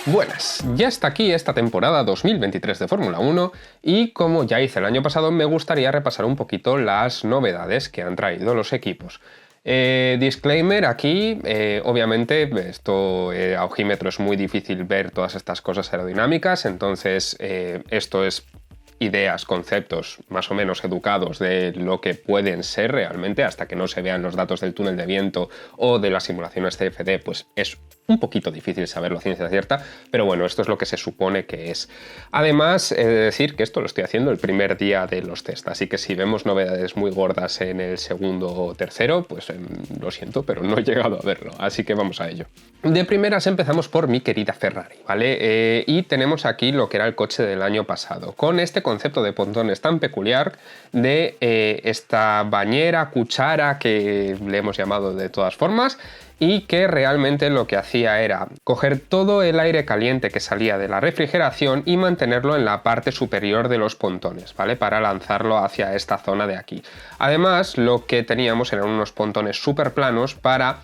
Buenas, ya está aquí esta temporada 2023 de Fórmula 1 y como ya hice el año pasado me gustaría repasar un poquito las novedades que han traído los equipos. Disclaimer aquí, obviamente esto a ojímetro es muy difícil ver todas estas cosas aerodinámicas, entonces esto es ideas, conceptos más o menos educados de lo que pueden ser realmente hasta que no se vean los datos del túnel de viento o de las simulaciones CFD, pues es un poquito difícil saberlo a ciencia cierta, pero bueno, esto es lo que se supone que es. Además, he de decir que esto lo estoy haciendo el primer día de los test, así que si vemos novedades muy gordas en el segundo o tercero, pues lo siento, pero no he llegado a verlo, así que vamos a ello. De primeras empezamos por mi querida Ferrari, ¿vale? Y tenemos aquí lo que era el coche del año pasado, con este concepto de pontones tan peculiar de esta bañera, cuchara, que le hemos llamado de todas formas, y que realmente lo que hacía era coger todo el aire caliente que salía de la refrigeración y mantenerlo en la parte superior de los pontones, ¿vale? Para lanzarlo hacia esta zona de aquí. Además, lo que teníamos eran unos pontones súper planos para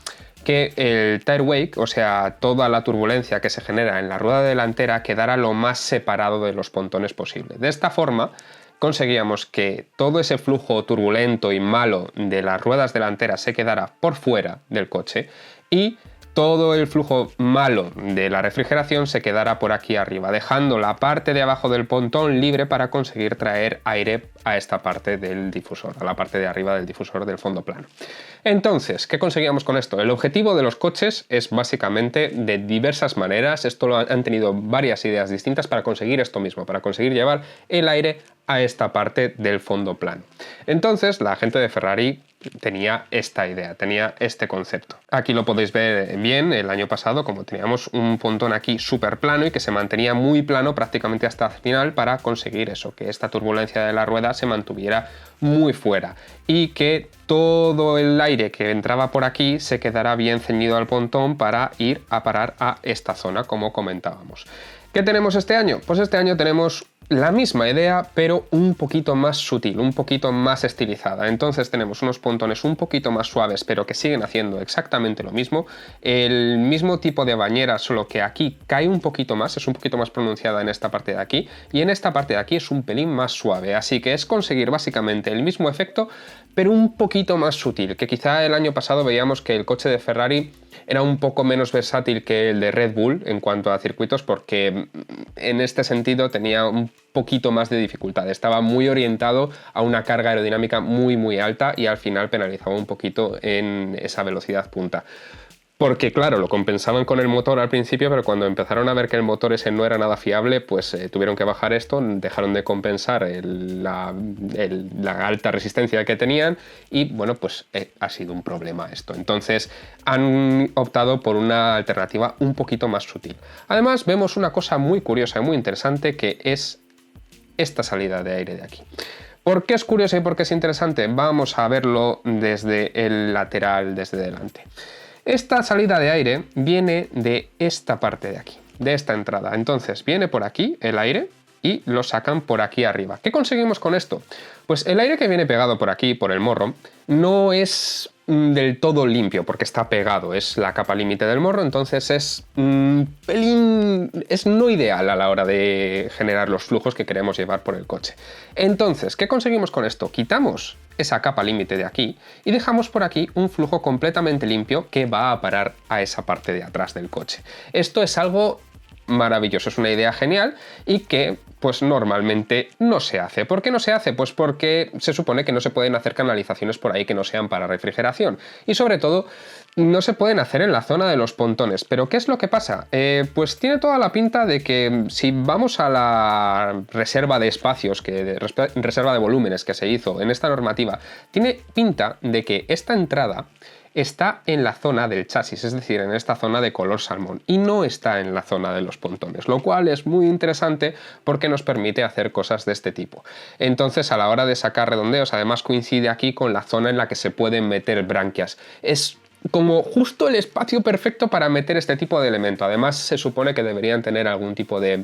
que el tire wake, o sea, toda la turbulencia que se genera en la rueda delantera, quedara lo más separado de los pontones posible. De esta forma, conseguíamos que todo ese flujo turbulento y malo de las ruedas delanteras se quedara por fuera del coche y todo el flujo malo de la refrigeración se quedara por aquí arriba, dejando la parte de abajo del pontón libre para conseguir traer aire a esta parte del difusor, a la parte de arriba del difusor del fondo plano. Entonces, ¿qué conseguíamos con esto? El objetivo de los coches es básicamente de diversas maneras, han tenido varias ideas distintas para conseguir esto mismo, para conseguir llevar el aire a esta parte del fondo plano. Entonces, la gente de Ferrari tenía esta idea, tenía este concepto. Aquí lo podéis ver bien el año pasado, como teníamos un pontón aquí súper plano y que se mantenía muy plano prácticamente hasta el final para conseguir eso, que esta turbulencia de la rueda se mantuviera muy fuera y que todo el aire que entraba por aquí se quedara bien ceñido al pontón para ir a parar a esta zona, como comentábamos. ¿Qué tenemos este año? Pues este año tenemos la misma idea, pero un poquito más sutil, un poquito más estilizada. Entonces tenemos unos pontones un poquito más suaves, pero que siguen haciendo exactamente lo mismo. El mismo tipo de bañera, solo que aquí cae un poquito más, es un poquito más pronunciada en esta parte de aquí, y en esta parte de aquí es un pelín más suave. Así que es conseguir básicamente el mismo efecto, pero un poquito más sutil, que quizá el año pasado veíamos que el coche de Ferrari era un poco menos versátil que el de Red Bull en cuanto a circuitos, porque en este sentido tenía un poquito más de dificultad, estaba muy orientado a una carga aerodinámica muy alta y al final penalizaba un poquito en esa velocidad punta. Porque claro, lo compensaban con el motor al principio, pero cuando empezaron a ver que el motor ese no era nada fiable, pues tuvieron que bajar esto, dejaron de compensar la alta resistencia que tenían y bueno, pues ha sido un problema esto. Entonces han optado por una alternativa un poquito más sutil. Además vemos una cosa muy curiosa y muy interesante, que es esta salida de aire de aquí. ¿Por qué es curiosa y por qué es interesante? Vamos a verlo desde el lateral, desde delante. Esta salida de aire viene de esta parte de aquí, de esta entrada. Entonces viene por aquí el aire y lo sacan por aquí arriba. ¿Qué conseguimos con esto? Pues el aire que viene pegado por aquí, por el morro, no es del todo limpio porque está pegado, es la capa límite del morro, entonces es es no ideal a la hora de generar los flujos que queremos llevar por el coche. Entonces, ¿qué conseguimos con esto? Quitamos esa capa límite de aquí y dejamos por aquí un flujo completamente limpio que va a parar a esa parte de atrás del coche. Esto es algo maravilloso, es una idea genial y que pues normalmente no se hace. ¿Por qué no se hace? Pues porque se supone que no se pueden hacer canalizaciones por ahí que no sean para refrigeración y sobre todo no se pueden hacer en la zona de los pontones. ¿Pero qué es lo que pasa? Pues tiene toda la pinta de que si vamos a la reserva de espacios, reserva de volúmenes que se hizo en esta normativa, tiene pinta de que esta entrada está en la zona del chasis, es decir, en esta zona de color salmón, y no está en la zona de los pontones, lo cual es muy interesante porque nos permite hacer cosas de este tipo. Entonces, a la hora de sacar redondeos, además coincide aquí con la zona en la que se pueden meter branquias. Es como justo el espacio perfecto para meter este tipo de elemento. Además, se supone que deberían tener algún tipo de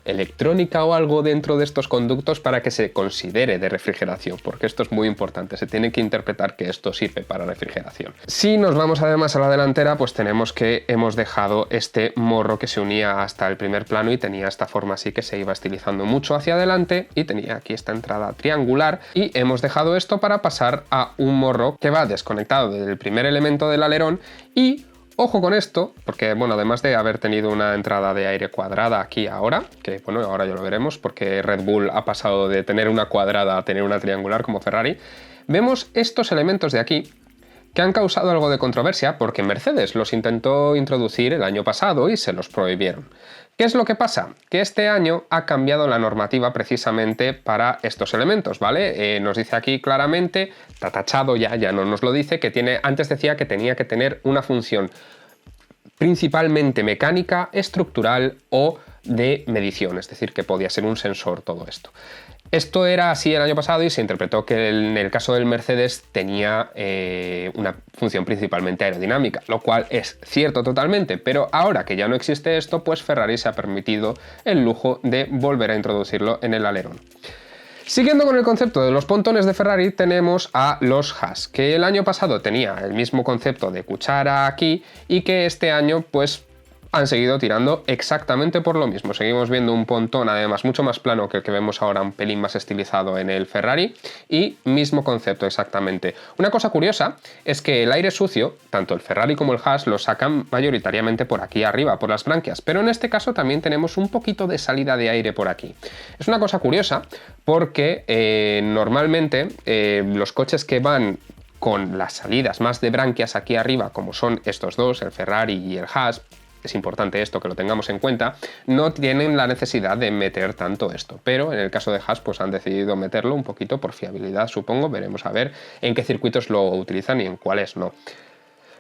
electrónica o algo dentro de estos conductos para que se considere de refrigeración, porque esto es muy importante, se tiene que interpretar que esto sirve para refrigeración. Si nos vamos además a la delantera, pues tenemos que hemos dejado este morro que se unía hasta el primer plano y tenía esta forma así que se iba estilizando mucho hacia adelante y tenía aquí esta entrada triangular, y hemos dejado esto para pasar a un morro que va desconectado del primer elemento del alerón. Y ojo con esto, porque bueno, además de haber tenido una entrada de aire cuadrada aquí ahora, que bueno, ahora ya lo veremos porque Red Bull ha pasado de tener una cuadrada a tener una triangular como Ferrari, vemos estos elementos de aquí que han causado algo de controversia porque Mercedes los intentó introducir el año pasado y se los prohibieron. ¿Qué es lo que pasa? Que este año ha cambiado la normativa precisamente para estos elementos, ¿vale? Nos dice aquí claramente, está tachado ya no nos lo dice, que tiene, antes decía que tenía que tener una función principalmente mecánica, estructural o de medición, es decir, que podía ser un sensor todo esto. Esto era así el año pasado y se interpretó que en el caso del Mercedes tenía una función principalmente aerodinámica, lo cual es cierto totalmente, pero ahora que ya no existe esto, pues Ferrari se ha permitido el lujo de volver a introducirlo en el alerón. Siguiendo con el concepto de los pontones de Ferrari, tenemos a los Haas, que el año pasado tenía el mismo concepto de cuchara aquí y que este año pues han seguido tirando exactamente por lo mismo. Seguimos viendo un pontón además mucho más plano que el que vemos ahora, un pelín más estilizado en el Ferrari, y mismo concepto exactamente. Una cosa curiosa es que el aire sucio, tanto el Ferrari como el Haas, lo sacan mayoritariamente por aquí arriba, por las branquias, pero en este caso también tenemos un poquito de salida de aire por aquí. Es una cosa curiosa porque normalmente los coches que van con las salidas más de branquias aquí arriba, como son estos dos, el Ferrari y el Haas, es importante esto que lo tengamos en cuenta, no tienen la necesidad de meter tanto esto, pero en el caso de Haas pues han decidido meterlo un poquito por fiabilidad, supongo. Veremos a ver en qué circuitos lo utilizan y en cuáles no.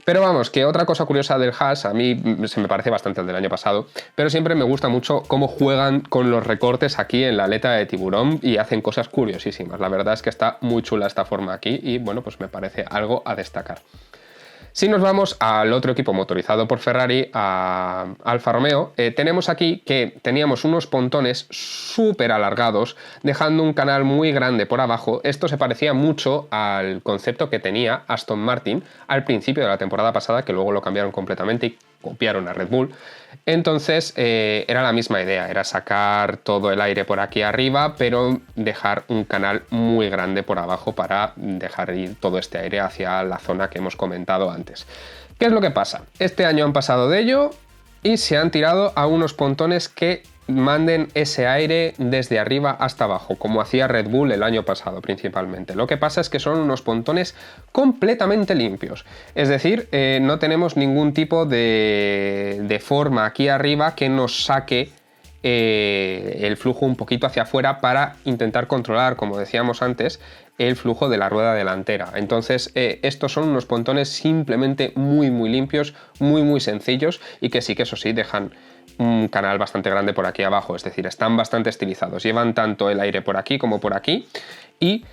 Pero vamos, que otra cosa curiosa del Haas, a mí se me parece bastante al del año pasado, pero siempre me gusta mucho cómo juegan con los recortes aquí en la aleta de tiburón y hacen cosas curiosísimas. La verdad es que está muy chula esta forma aquí y bueno, pues me parece algo a destacar. Si nos vamos al otro equipo motorizado por Ferrari, a Alfa Romeo, tenemos aquí que teníamos unos pontones súper alargados, dejando un canal muy grande por abajo. Esto se parecía mucho al concepto que tenía Aston Martin al principio de la temporada pasada, que luego lo cambiaron completamente y copiaron a Red Bull. Entonces era la misma idea, era sacar todo el aire por aquí arriba, pero dejar un canal muy grande por abajo para dejar ir todo este aire hacia la zona que hemos comentado antes. ¿Qué es lo que pasa? Este año han pasado de ello y se han tirado a unos pontones que manden ese aire desde arriba hasta abajo, como hacía Red Bull el año pasado principalmente. Lo que pasa es que son unos pontones completamente limpios, es decir, no tenemos ningún tipo de forma aquí arriba que nos saque el flujo un poquito hacia afuera para intentar controlar, como decíamos antes, el flujo de la rueda delantera. Entonces estos son unos pontones simplemente muy limpios, muy sencillos, y que sí que eso sí dejan un canal bastante grande por aquí abajo, es decir, están bastante estilizados, llevan tanto el aire por aquí como por aquí, y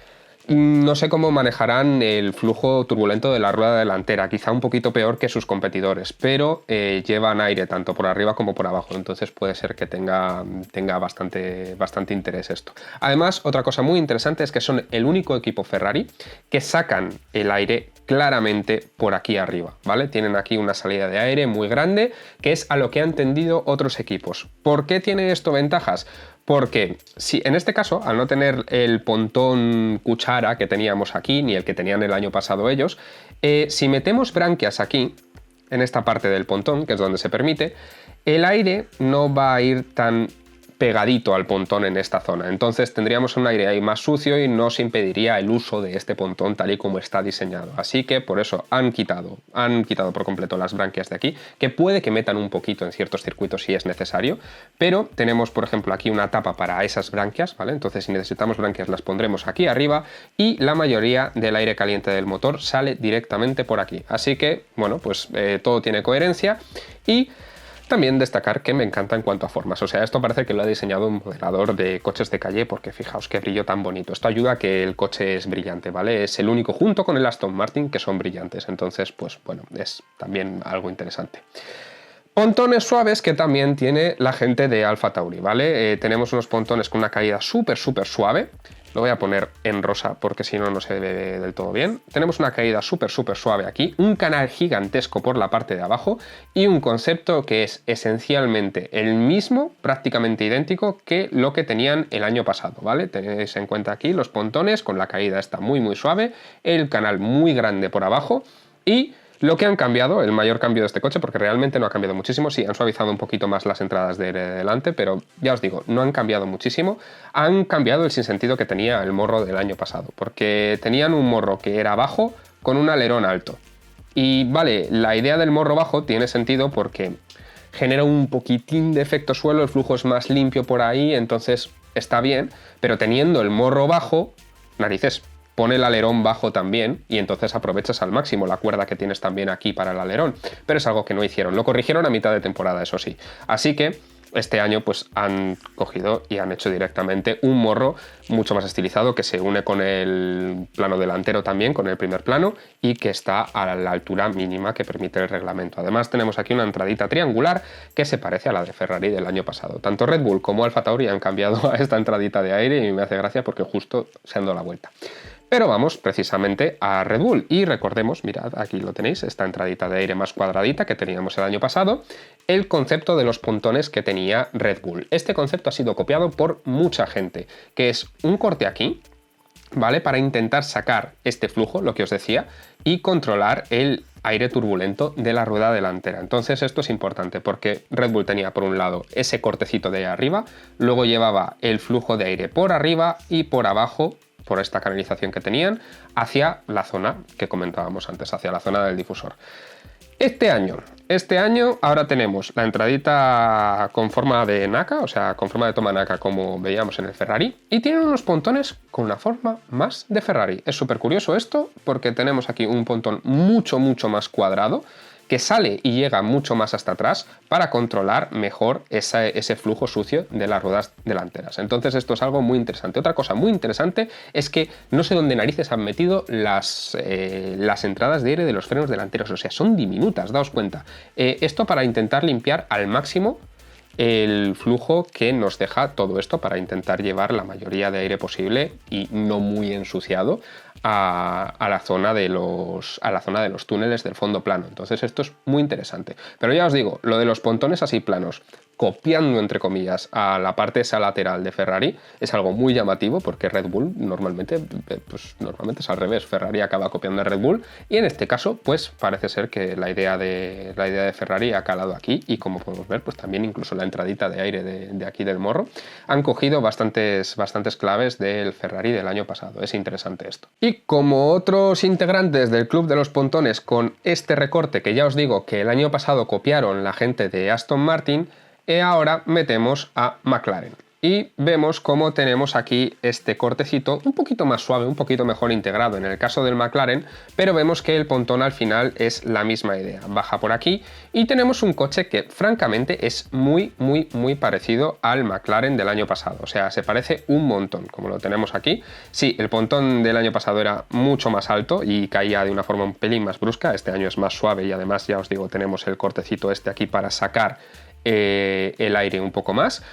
no sé cómo manejarán el flujo turbulento de la rueda delantera, quizá un poquito peor que sus competidores, pero llevan aire tanto por arriba como por abajo, entonces puede ser que tenga bastante interés esto. Además, otra cosa muy interesante es que son el único equipo Ferrari que sacan el aire claramente por aquí arriba, ¿vale? Tienen aquí una salida de aire muy grande, que es a lo que han tendido otros equipos. ¿Por qué tiene esto ventajas? Porque si en este caso, al no tener el pontón cuchara que teníamos aquí, ni el que tenían el año pasado ellos, si metemos branquias aquí, en esta parte del pontón, que es donde se permite, el aire no va a ir tan pegadito al pontón en esta zona. Entonces tendríamos un aire ahí más sucio y nos impediría el uso de este pontón tal y como está diseñado. Así que por eso han quitado por completo las branquias de aquí, que puede que metan un poquito en ciertos circuitos si es necesario, pero tenemos por ejemplo aquí una tapa para esas branquias, ¿vale? Entonces si necesitamos branquias las pondremos aquí arriba y la mayoría del aire caliente del motor sale directamente por aquí. Así que, bueno, pues todo tiene coherencia. Y también destacar que me encanta en cuanto a formas, o sea, esto parece que lo ha diseñado un modelador de coches de calle, porque fijaos qué brillo tan bonito. Esto ayuda a que el coche es brillante, ¿vale? Es el único junto con el Aston Martin que son brillantes, entonces pues bueno, es también algo interesante. Pontones suaves que también tiene la gente de Alfa Tauri, ¿vale? Tenemos unos pontones con una caída súper suave. Lo voy a poner en rosa porque si no, no se ve del todo bien. Tenemos una caída súper suave aquí, un canal gigantesco por la parte de abajo y un concepto que es esencialmente el mismo, prácticamente idéntico que lo que tenían el año pasado, ¿vale? Tenéis en cuenta aquí los pontones con la caída está muy suave, el canal muy grande por abajo y lo que han cambiado, el mayor cambio de este coche, porque realmente no ha cambiado muchísimo, sí, han suavizado un poquito más las entradas de delante, pero ya os digo, no han cambiado muchísimo, han cambiado el sinsentido que tenía el morro del año pasado, porque tenían un morro que era bajo con un alerón alto. Y vale, la idea del morro bajo tiene sentido porque genera un poquitín de efecto suelo, el flujo es más limpio por ahí, entonces está bien, pero teniendo el morro bajo, narices, pone el alerón bajo también y entonces aprovechas al máximo la cuerda que tienes también aquí para el alerón. Pero es algo que no hicieron. Lo corrigieron a mitad de temporada, eso sí. Así que este año pues han cogido y han hecho directamente un morro mucho más estilizado que se une con el plano delantero también, con el primer plano y que está a la altura mínima que permite el reglamento. Además tenemos aquí una entradita triangular que se parece a la de Ferrari del año pasado. Tanto Red Bull como Alfa Tauri han cambiado a esta entradita de aire y me hace gracia porque justo se han dado la vuelta. Pero vamos precisamente a Red Bull y recordemos, mirad, aquí lo tenéis, esta entradita de aire más cuadradita que teníamos el año pasado, el concepto de los pontones que tenía Red Bull. Este concepto ha sido copiado por mucha gente, que es un corte aquí, ¿vale? Para intentar sacar este flujo, lo que os decía, y controlar el aire turbulento de la rueda delantera. Entonces esto es importante porque Red Bull tenía por un lado ese cortecito de ahí arriba, luego llevaba el flujo de aire por arriba y por abajo, por esta canalización que tenían, hacia la zona que comentábamos antes, hacia la zona del difusor. Este año ahora tenemos la entradita con forma de NACA, o sea, con forma de toma NACA como veíamos en el Ferrari, y tienen unos pontones con una forma más de Ferrari. Es súper curioso esto porque tenemos aquí un pontón mucho más cuadrado, que sale y llega mucho más hasta atrás para controlar mejor ese flujo sucio de las ruedas delanteras. Entonces esto es algo muy interesante. Otra cosa muy interesante es que no sé dónde narices han metido las entradas de aire de los frenos delanteros, o sea, son diminutas, daos cuenta. Esto para intentar limpiar al máximo el flujo que nos deja todo esto para intentar llevar la mayoría de aire posible y no muy ensuciado a la zona de los túneles del fondo plano. Entonces esto es muy interesante. Pero ya os digo, lo de los pontones así planos, copiando entre comillas a la parte esa lateral de Ferrari, es algo muy llamativo porque Red Bull normalmente es al revés. Ferrari acaba copiando a Red Bull y en este caso pues parece ser que la idea de Ferrari ha calado aquí y como podemos ver pues también incluso la entradita de aire de aquí del morro han cogido bastantes claves del Ferrari del año pasado. Es interesante esto. Y como otros integrantes del club de los pontones con este recorte que ya os digo que el año pasado copiaron la gente de Aston Martin, ahora metemos a McLaren. Y vemos cómo tenemos aquí este cortecito un poquito más suave, un poquito mejor integrado en el caso del McLaren, pero vemos que el pontón al final es la misma idea. Baja por aquí y tenemos un coche que francamente es muy parecido al McLaren del año pasado. O sea, se parece un montón, como lo tenemos aquí. Sí, el pontón del año pasado era mucho más alto y caía de una forma un pelín más brusca. Este año es más suave y además, ya os digo, tenemos el cortecito este aquí para sacar el aire un poco más.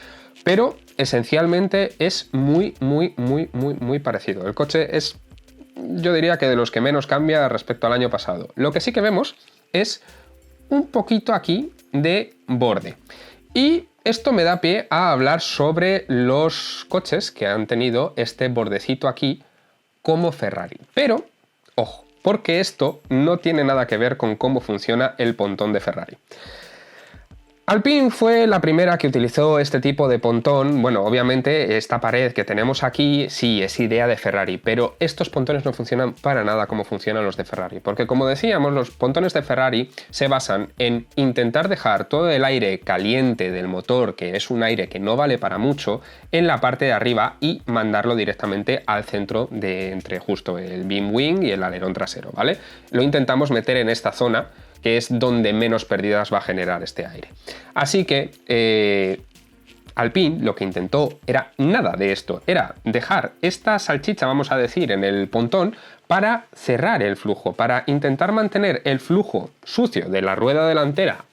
Pero esencialmente es muy parecido. El coche es, yo diría que de los que menos cambia respecto al año pasado. Lo que sí que vemos es un poquito aquí de borde. Y esto me da pie a hablar sobre los coches que han tenido este bordecito aquí como Ferrari. Pero, ojo, porque esto no tiene nada que ver con cómo funciona el pontón de Ferrari. Alpine fue la primera que utilizó este tipo de pontón. Bueno, obviamente esta pared que tenemos aquí sí es idea de Ferrari, pero estos pontones no funcionan para nada como funcionan los de Ferrari, porque como decíamos, los pontones de Ferrari se basan en intentar dejar todo el aire caliente del motor, que es un aire que no vale para mucho, en la parte de arriba y mandarlo directamente al centro de entre justo el beam wing y el alerón trasero, ¿vale? Lo intentamos meter en esta zona, que es donde menos pérdidas va a generar este aire. Así que Alpine lo que intentó era nada de esto, era dejar esta salchicha, vamos a decir, en el pontón para cerrar el flujo, para intentar mantener el flujo sucio de la rueda delantera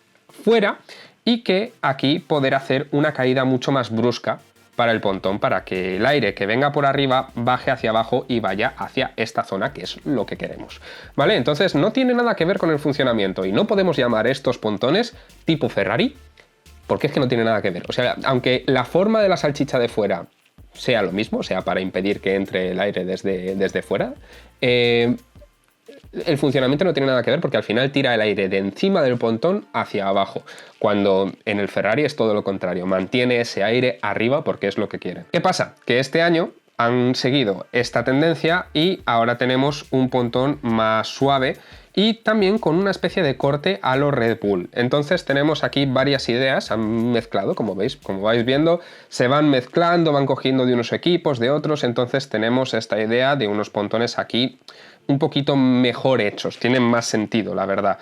fuera y que aquí poder hacer una caída mucho más brusca para el pontón, para que el aire que venga por arriba baje hacia abajo y vaya hacia esta zona, que es lo que queremos, ¿vale? Entonces no tiene nada que ver con el funcionamiento y no podemos llamar estos pontones tipo Ferrari, porque es que no tiene nada que ver. O sea, aunque la forma de la salchicha de fuera sea lo mismo, sea para impedir que entre el aire desde fuera, el funcionamiento no tiene nada que ver porque al final tira el aire de encima del pontón hacia abajo, cuando en el Ferrari es todo lo contrario, mantiene ese aire arriba porque es lo que quiere. ¿Qué pasa? Que este año han seguido esta tendencia y ahora tenemos un pontón más suave y también con una especie de corte a lo Red Bull. Entonces tenemos aquí varias ideas, han mezclado, como veis, como vais viendo, se van mezclando, van cogiendo de unos equipos, de otros, entonces tenemos esta idea de unos pontones aquí un poquito mejor hechos, tienen más sentido, la verdad.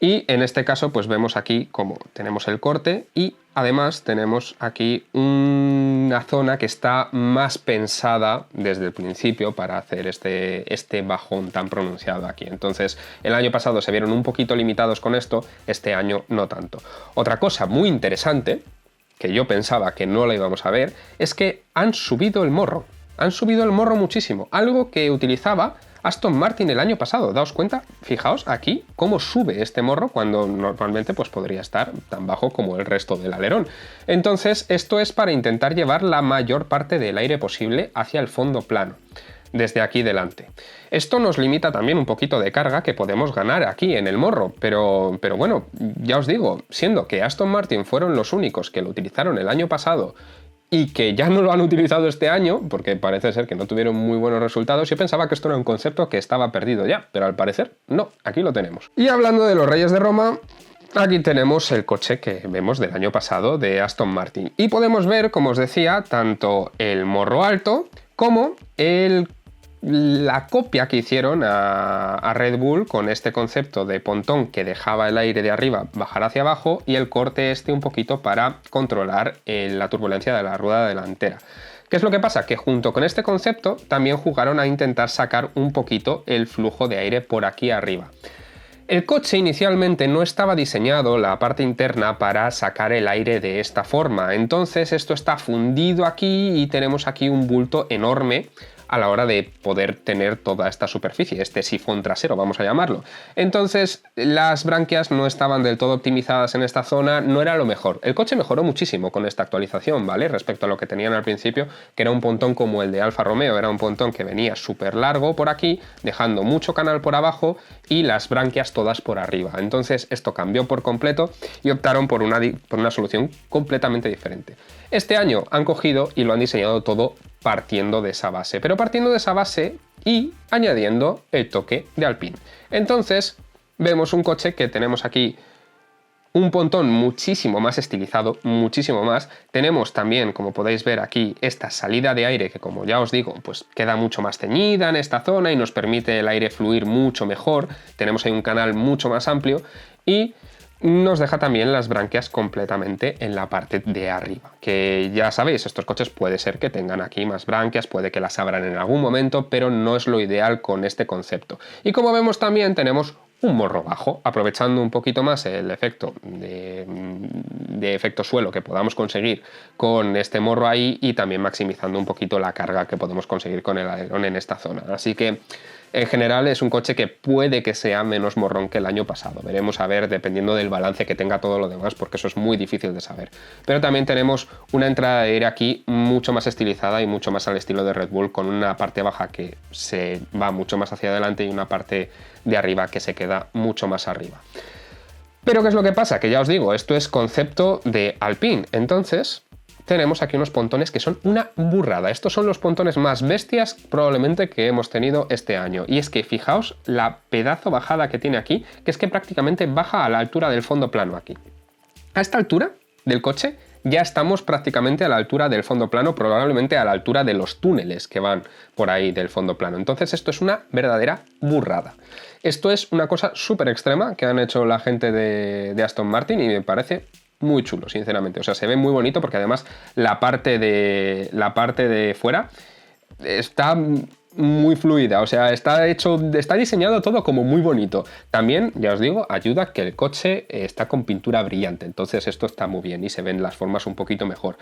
Y en este caso, pues vemos aquí como tenemos el corte y además tenemos aquí una zona que está más pensada desde el principio para hacer este bajón tan pronunciado aquí. Entonces, el año pasado se vieron un poquito limitados con esto, este año no tanto. Otra cosa muy interesante, que yo pensaba que no la íbamos a ver, es que han subido el morro. Han subido el morro muchísimo, algo que utilizaba Aston Martin el año pasado. Daos cuenta, fijaos aquí cómo sube este morro cuando normalmente pues podría estar tan bajo como el resto del alerón. Entonces esto es para intentar llevar la mayor parte del aire posible hacia el fondo plano, desde aquí delante. Esto nos limita también un poquito de carga que podemos ganar aquí en el morro, pero bueno, ya os digo, siendo que Aston Martin fueron los únicos que lo utilizaron el año pasado y que ya no lo han utilizado este año, porque parece ser que no tuvieron muy buenos resultados, yo pensaba que esto era un concepto que estaba perdido ya, pero al parecer no, aquí lo tenemos. Y hablando de los Reyes de Roma, aquí tenemos el coche que vemos del año pasado de Aston Martin. Y podemos ver, como os decía, tanto el morro alto como la copia que hicieron a Red Bull con este concepto de pontón que dejaba el aire de arriba bajar hacia abajo y el corte este un poquito para controlar la turbulencia de la rueda delantera. ¿Qué es lo que pasa? Que junto con este concepto también jugaron a intentar sacar un poquito el flujo de aire por aquí arriba. El coche inicialmente no estaba diseñado, la parte interna, para sacar el aire de esta forma, entonces esto está fundido aquí y tenemos aquí un bulto enorme a la hora de poder tener toda esta superficie, este sifón trasero, vamos a llamarlo. Entonces, las branquias no estaban del todo optimizadas en esta zona, no era lo mejor. El coche mejoró muchísimo con esta actualización, ¿vale? Respecto a lo que tenían al principio, que era un pontón como el de Alfa Romeo, era un pontón que venía súper largo por aquí, dejando mucho canal por abajo y las branquias todas por arriba. Entonces, esto cambió por completo y optaron por una solución completamente diferente. Este año han cogido y lo han diseñado todo partiendo de esa base, pero partiendo de esa base y añadiendo el toque de Alpine. Entonces vemos un coche que tenemos aquí un pontón muchísimo más estilizado, muchísimo más. Tenemos también, como podéis ver aquí, esta salida de aire que, como ya os digo, pues queda mucho más ceñida en esta zona y nos permite el aire fluir mucho mejor. Tenemos ahí un canal mucho más amplio y nos deja también las branquias completamente en la parte de arriba, que ya sabéis, estos coches puede ser que tengan aquí más branquias, puede que las abran en algún momento, pero no es lo ideal con este concepto. Y como vemos también tenemos un morro bajo, aprovechando un poquito más el efecto de efecto suelo que podamos conseguir con este morro ahí y también maximizando un poquito la carga que podemos conseguir con el alerón en esta zona. Así que en general es un coche que puede que sea menos morrón que el año pasado. Veremos a ver, dependiendo del balance que tenga todo lo demás, porque eso es muy difícil de saber. Pero también tenemos una entrada de aire aquí mucho más estilizada y mucho más al estilo de Red Bull, con una parte baja que se va mucho más hacia adelante y una parte de arriba que se queda mucho más arriba. Pero ¿qué es lo que pasa? Que ya os digo, esto es concepto de Alpine. Entonces tenemos aquí unos pontones que son una burrada. Estos son los pontones más bestias probablemente que hemos tenido este año. Y es que fijaos la pedazo bajada que tiene aquí, que es que prácticamente baja a la altura del fondo plano aquí. A esta altura del coche ya estamos prácticamente a la altura del fondo plano, probablemente a la altura de los túneles que van por ahí del fondo plano. Entonces esto es una verdadera burrada. Esto es una cosa súper extrema que han hecho la gente de Aston Martin y me parece muy chulo, sinceramente. O sea, se ve muy bonito porque además la parte de fuera está muy fluida, o sea, está diseñado todo como muy bonito. También, ya os digo, ayuda que el coche está con pintura brillante, entonces esto está muy bien y se ven las formas un poquito mejor.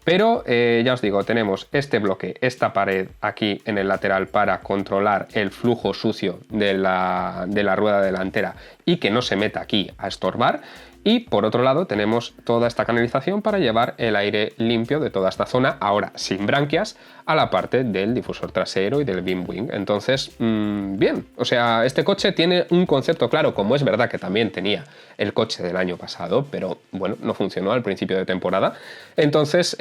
Pero ya os digo, tenemos este bloque, esta pared aquí en el lateral para controlar el flujo sucio de la rueda delantera y que no se meta aquí a estorbar. Y por otro lado tenemos toda esta canalización para llevar el aire limpio de toda esta zona, ahora sin branquias, a la parte del difusor trasero y del beam wing. Entonces, bien, o sea, este coche tiene un concepto claro, como es verdad que también tenía el coche del año pasado, pero bueno, no funcionó al principio de temporada. Entonces,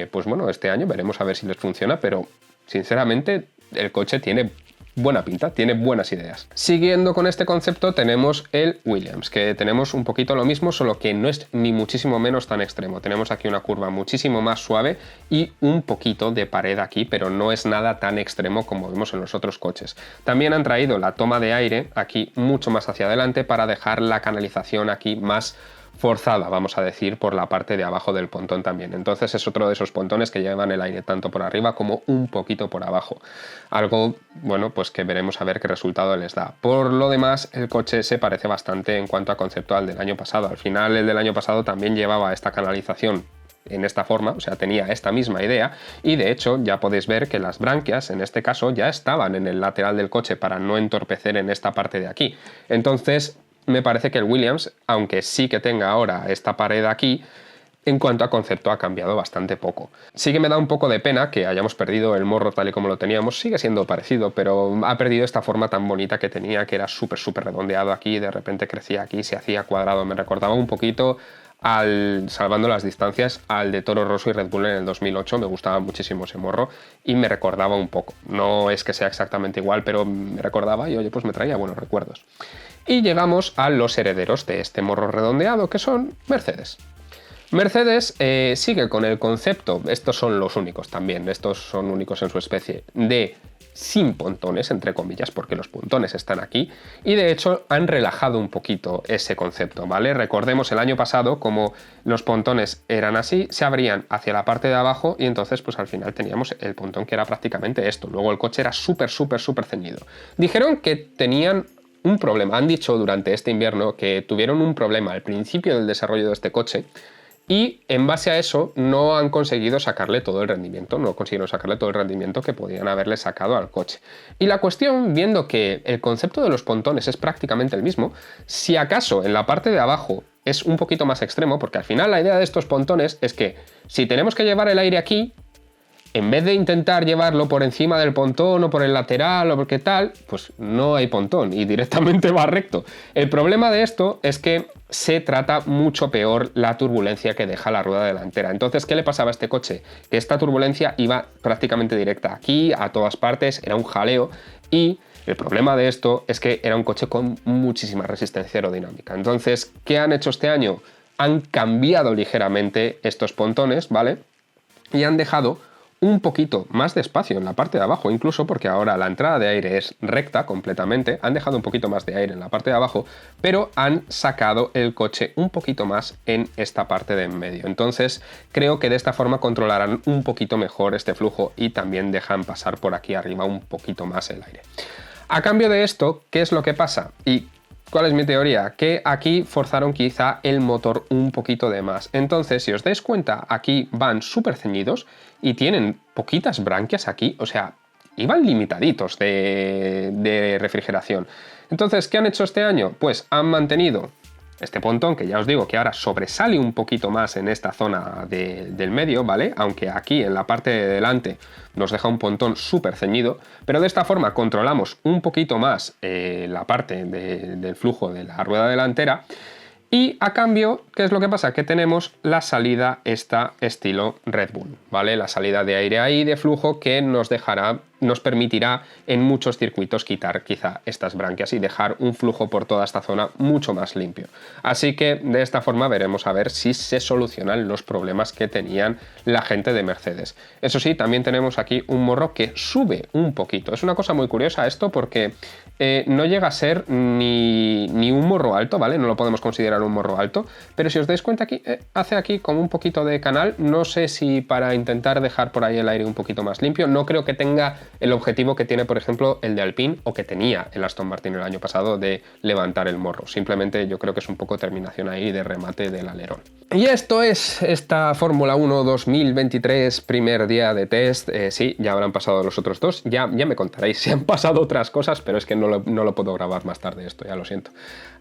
pues bueno, este año veremos a ver si les funciona, pero sinceramente el coche tiene buena pinta, tiene buenas ideas. Siguiendo con este concepto tenemos el Williams, que tenemos un poquito lo mismo, solo que no es ni muchísimo menos tan extremo. Tenemos aquí una curva muchísimo más suave y un poquito de pared aquí, pero no es nada tan extremo como vemos en los otros coches. También han traído la toma de aire aquí mucho más hacia adelante para dejar la canalización aquí más forzada, vamos a decir, por la parte de abajo del pontón también. Entonces es otro de esos pontones que llevan el aire tanto por arriba como un poquito por abajo. Algo, bueno, pues que veremos a ver qué resultado les da. Por lo demás, el coche se parece bastante en cuanto a concepto al del año pasado. Al final, el del año pasado también llevaba esta canalización en esta forma, o sea, tenía esta misma idea y de hecho ya podéis ver que las branquias en este caso ya estaban en el lateral del coche para no entorpecer en esta parte de aquí. Entonces me parece que el Williams, aunque sí que tenga ahora esta pared aquí, en cuanto a concepto ha cambiado bastante poco. Sí que me da un poco de pena que hayamos perdido el morro tal y como lo teníamos, sigue siendo parecido, pero ha perdido esta forma tan bonita que tenía, que era súper redondeado aquí, de repente crecía aquí, se hacía cuadrado, me recordaba un poquito salvando las distancias, al de Toro Rosso y Red Bull en el 2008, me gustaba muchísimo ese morro y me recordaba un poco. No es que sea exactamente igual, pero me recordaba y oye, pues me traía buenos recuerdos. Y llegamos a los herederos de este morro redondeado, que son Mercedes. Mercedes sigue con el concepto, estos son los únicos también, estos son únicos en su especie, de sin pontones, entre comillas, porque los pontones están aquí, y de hecho han relajado un poquito ese concepto, ¿vale? Recordemos el año pasado como los pontones eran así, se abrían hacia la parte de abajo y entonces pues al final teníamos el pontón que era prácticamente esto, luego el coche era súper ceñido. Dijeron que tenían un problema, han dicho durante este invierno que tuvieron un problema al principio del desarrollo de este coche, y en base a eso no han conseguido sacarle todo el rendimiento, no consiguieron sacarle todo el rendimiento que podían haberle sacado al coche. Y la cuestión, viendo que el concepto de los pontones es prácticamente el mismo, si acaso en la parte de abajo es un poquito más extremo, porque al final la idea de estos pontones es que si tenemos que llevar el aire aquí, en vez de intentar llevarlo por encima del pontón o por el lateral o porque tal, pues no hay pontón y directamente va recto. El problema de esto es que se trata mucho peor la turbulencia que deja la rueda delantera. Entonces, ¿qué le pasaba a este coche? Que esta turbulencia iba prácticamente directa aquí, a todas partes, era un jaleo y el problema de esto es que era un coche con muchísima resistencia aerodinámica. Entonces, ¿qué han hecho este año? Han cambiado ligeramente estos pontones, ¿vale? Y han dejado un poquito más de espacio en la parte de abajo, incluso porque ahora la entrada de aire es recta completamente, han dejado un poquito más de aire en la parte de abajo, pero han sacado el coche un poquito más en esta parte de en medio. Entonces creo que de esta forma controlarán un poquito mejor este flujo y también dejan pasar por aquí arriba un poquito más el aire. A cambio de esto, ¿qué es lo que pasa? Y ¿cuál es mi teoría? Que aquí forzaron quizá el motor un poquito de más. Entonces, si os dais cuenta, aquí van súper ceñidos y tienen poquitas branquias aquí, o sea, iban limitaditos de refrigeración. Entonces, ¿qué han hecho este año? Pues han mantenido este pontón, que ya os digo que ahora sobresale un poquito más en esta zona del medio, ¿vale? Aunque aquí en la parte de delante nos deja un pontón súper ceñido, pero de esta forma controlamos un poquito más la parte del flujo de la rueda delantera. Y a cambio, ¿qué es lo que pasa? Que tenemos la salida esta estilo Red Bull, ¿vale? La salida de aire ahí, de flujo, que nos permitirá en muchos circuitos quitar quizá estas branquias y dejar un flujo por toda esta zona mucho más limpio. Así que de esta forma veremos a ver si se solucionan los problemas que tenían la gente de Mercedes. Eso sí, también tenemos aquí un morro que sube un poquito. Es una cosa muy curiosa esto porque no llega a ser ni un morro alto, ¿vale? No lo podemos considerar un morro alto, pero pero si os dais cuenta aquí, hace aquí como un poquito de canal, no sé si para intentar dejar por ahí el aire un poquito más limpio, no creo que tenga el objetivo que tiene, por ejemplo, el de Alpine o que tenía el Aston Martin el año pasado de levantar el morro. Simplemente yo creo que es un poco terminación ahí de remate del alerón. Y esto es esta Fórmula 1 2023, primer día de test. Sí, ya habrán pasado los otros dos, ya me contaréis si han pasado otras cosas, pero es que no lo puedo grabar más tarde esto, ya lo siento.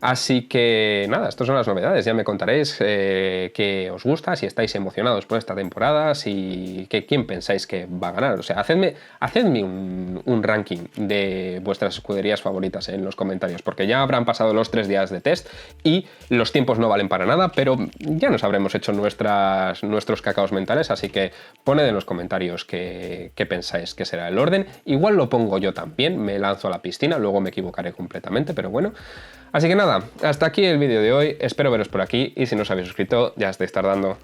Así que nada, estas son las novedades, ya me contaréis qué os gusta, si estáis emocionados por esta temporada, si quién pensáis que va a ganar. O sea, hacedme un ranking de vuestras escuderías favoritas en los comentarios, porque ya habrán pasado los 3 días de test y los tiempos no valen para nada, pero ya nos habremos hecho nuestros cacaos mentales, así que poned en los comentarios qué pensáis que será el orden. Igual lo pongo yo también, me lanzo a la piscina, luego me equivocaré completamente, pero bueno. Así que nada, hasta aquí el vídeo de hoy, espero veros por aquí y si no os habéis suscrito ya estáis tardando.